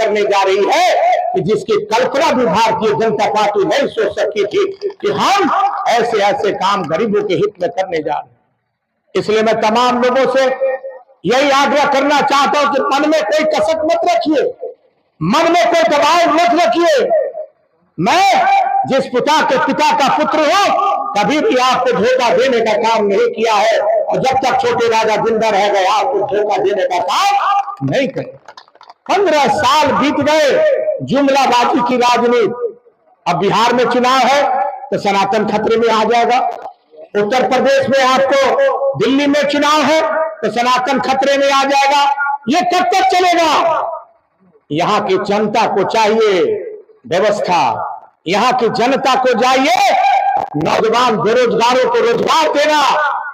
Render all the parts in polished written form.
करने जा रही है कि जिसकी कल्पना भी भारतीय जनता पार्टी नहीं सोच सकी थी कि हम ऐसे ऐसे काम गरीबों के हित में करने जा रहे हैं। इसलिए मैं तमाम लोगों से यही आग्रह करना चाहता हूं कि मन में कोई कसक मत रखिए, मन में कोई दबाव मत रखिए। मैं जिस पिता का पुत्र हूं, कभी भी आपको धोखा देने का काम नहीं किया है, और जब तक छोटे राजा जिंदा रह गए आपको धोखा देने का काम नहीं करे। 15 साल बीत गए जुमलाबाजी की राजनीति। अब बिहार में चुनाव है तो सनातन खतरे में आ जाएगा, उत्तर प्रदेश में आपको, दिल्ली में चुनाव है तो सनातन खतरे में आ जाएगा। ये कब तक चलेगा? यहाँ की जनता को चाहिए व्यवस्था, यहाँ की जनता को चाहिए नौजवान बेरोजगारों को रोजगार देना,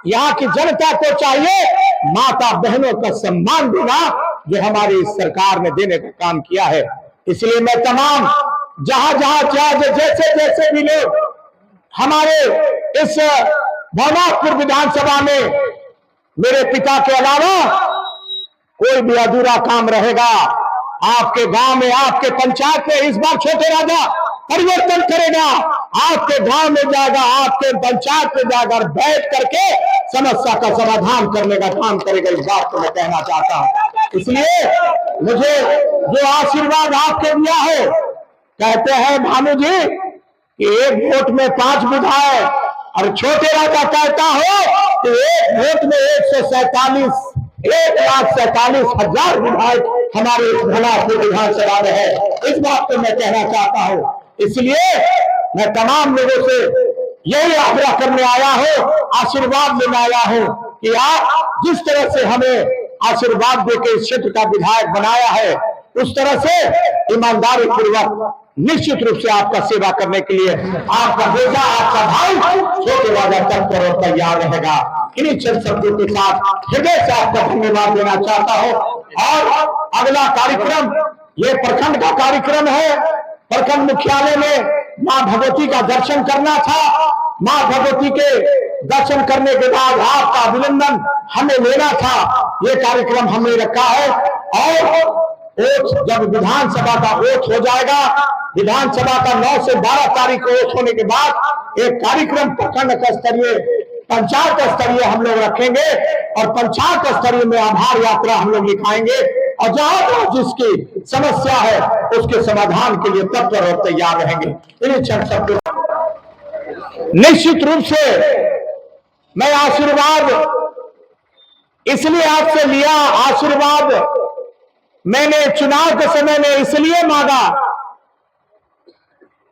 यहाँ की जनता को चाहिए माता बहनों का सम्मान देना, जो हमारी सरकार ने देने का काम किया है। इसलिए मैं तमाम जहां जैसे जैसे भी लोग हमारे इस भवनाथपुर विधानसभा में मेरे पिता के अलावा कोई भी अधूरा काम रहेगा, आपके गांव में, आपके पंचायत में इस बार छोटे राजा परिवर्तन करेगा। आपके गांव में जाएगा, आपके पंचायत में जाकर बैठ करके समस्या का समाधान करने का काम करेगा। इस बात को मैं कहना चाहता हूं। इसलिए मुझे जो आशीर्वाद आपके दिया है, कहते हैं भानु जी कि एक वोट में 5 विधायक, और छोटे राजा कहता हो कि एक वोट में 1,47,000 विधायक हमारे इस भवनाथपुर विधानसभा में है। इस बात को मैं कहना चाहता हूं। इसलिए मैं तमाम लोगों से यही आग्रह करने आया हूं, आशीर्वाद लेने आया हूं कि आप जिस तरह से हमें आशीर्वाद देकर इस क्षेत्र का विधायक बनाया है, उस तरह से ईमानदारी पूर्वक निश्चित रूप से आपका सेवा करने के लिए आपका बेटा, आपका भाई छोटे राजा तत्पर और तैयार रहेगा। इन्हीं चंद शब्दों के साथ हृदय से आपका धन्यवाद देना चाहता हूं। और अगला कार्यक्रम ये प्रखंड का कार्यक्रम है। प्रखंड मुख्यालय में मां भगवती का दर्शन करना था। मां भगवती के दर्शन करने के बाद आपका अभिनंदन हमें लेना था। ये कार्यक्रम हमने रखा है। और जब विधानसभा का वोट हो जाएगा, विधानसभा का 9 से 12 तारीख को वोट होने के बाद एक कार्यक्रम प्रखंड स्तरीय, पंचायत स्तरीय हम लोग रखेंगे, और पंचायत स्तरीय में आभार यात्रा हम लोग लिखाएंगे, और जहां जिसकी समस्या है उसके समाधान के लिए तत्पर और तैयार रहेंगे। निश्चित रूप से मैं आशीर्वाद इसलिए आपसे लिया, आशीर्वाद मैंने चुनाव के समय में इसलिए मांगा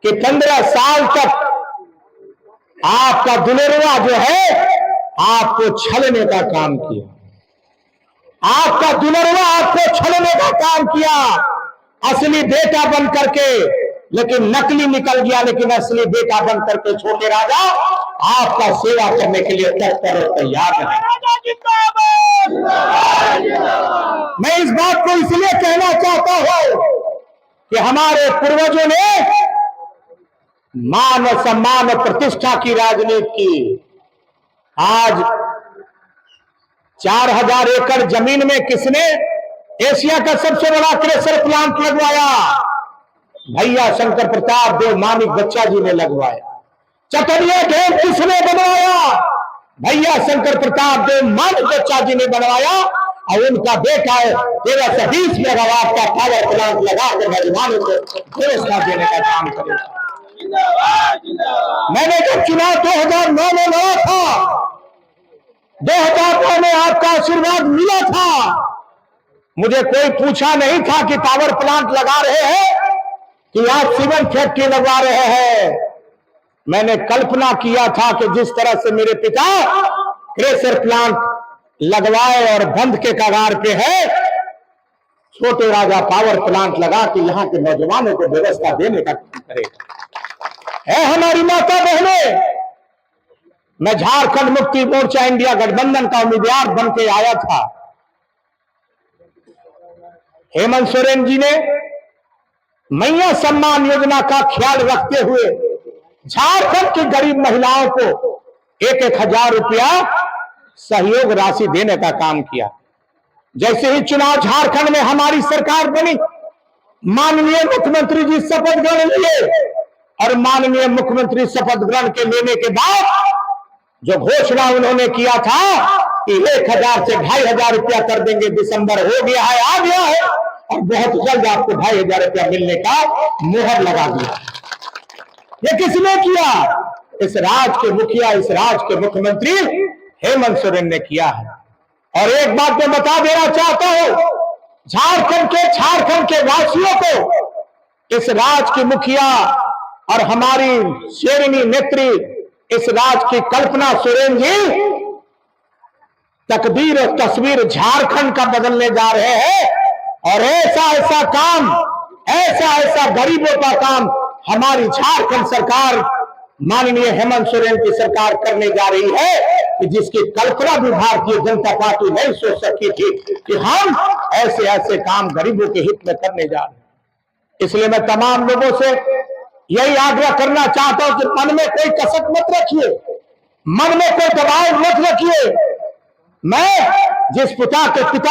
कि 15 साल तक आपका दुलरुआ जो है आपको छलने का काम किया, आपका दुलरुआ आपको छलने का काम किया। असली बेटा बन करके, लेकिन नकली निकल गया, लेकिन असली बेटा बन करके छोटे राजा आपका सेवा करने के लिए तत्पर और तैयार है। मैं इस बात को इसलिए कहना चाहता हूं कि हमारे पूर्वजों ने मान सम्मान और प्रतिष्ठा की राजनीति की। आज 4000 एकड़ जमीन में किसने एशिया का सबसे बड़ा क्रेशर प्लांट लगवाया? भैया शंकर प्रताप देव मानिक बच्चा जी ने लगवाया। चतरिया डैम किसने बनवाया? भैया शंकर प्रताप देव मानिक बच्चा जी ने बनवाया, और उनका बेटा है 1320 मेगावाट का पावर प्लांट लगाकर नौजवानों को व्यवस्था देने का काम करेगा। मैंने जब चुनाव 2009 में लड़ा था, 2009 में आपका आशीर्वाद मिला था। मुझे कोई पूछा नहीं था कि पावर प्लांट लगा रहे हैं कि आप सीमेंट फैक्ट्री लगवा रहे हैं। मैंने कल्पना किया था कि जिस तरह से मेरे पिता क्रेशर प्लांट लगवाए और बंद के कगार पे है, छोटे राजा पावर प्लांट लगा के यहाँ के नौजवानों को व्यवस्था देने का काम करेगा। है हमारी माता बहनें, मैं झारखंड मुक्ति मोर्चा इंडिया गठबंधन का उम्मीदवार बन के आया था। हेमंत सोरेन जी ने मैया सम्मान योजना का ख्याल रखते हुए झारखंड की गरीब महिलाओं को 1-1 हजार रुपया सहयोग राशि देने का काम किया। जैसे ही चुनाव झारखंड में हमारी सरकार बनी, माननीय मुख्यमंत्री जी शपथ ग्रहण लिए और माननीय मुख्यमंत्री शपथ ग्रहण के लेने के बाद जो घोषणा उन्होंने किया था कि 1000 से 2500 रुपया कर देंगे, दिसंबर हो गया है, आ गया है और बहुत जल्द आपको 2500 रुपया मिलने का मुहर लगा दिया। ये किसने किया? इस राज्य के मुखिया, इस राज्य के मुख्यमंत्री हेमंत सोरेन ने किया है। और एक बात मैं बता देना चाहता हूं झारखंड के वासियों को, इस राज्य की मुखिया और हमारी शेरनी नेत्री इस राज्य की कल्पना सोरेन जी तकदीर और तस्वीर झारखंड का बदलने जा रहे हैं और ऐसा काम, ऐसा गरीबों का काम हमारी झारखंड सरकार, माननीय हेमंत सोरेन की सरकार करने जा रही है कि जिसकी कल्पना भी भारतीय जनता पार्टी नहीं सोच सकी थी कि हम ऐसे काम गरीबों के हित में करने जा रहे हैं। इसलिए मैं तमाम लोगों से यही आग्रह करना चाहता हूं कि मन में कोई कसक मत रखिए, मन में कोई दबाव मत रखिए। मैं जिस पिता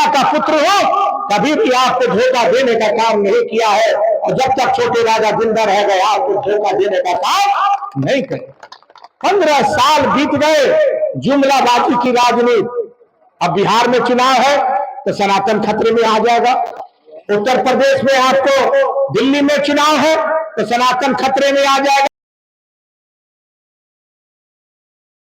का पुत्र हूं, कभी भी आपको धोखा देने का काम नहीं किया है और जब तक छोटे राजा जिंदा रह गए आपको धोखा देने का काम नहीं करे। 15 साल बीत गए जुमलाबाजी की राजनीति। अब बिहार में चुनाव है तो सनातन खतरे में आ जाएगा, उत्तर प्रदेश में आपको, दिल्ली में चुनाव है तो सनातन खतरे में आ जाएगा।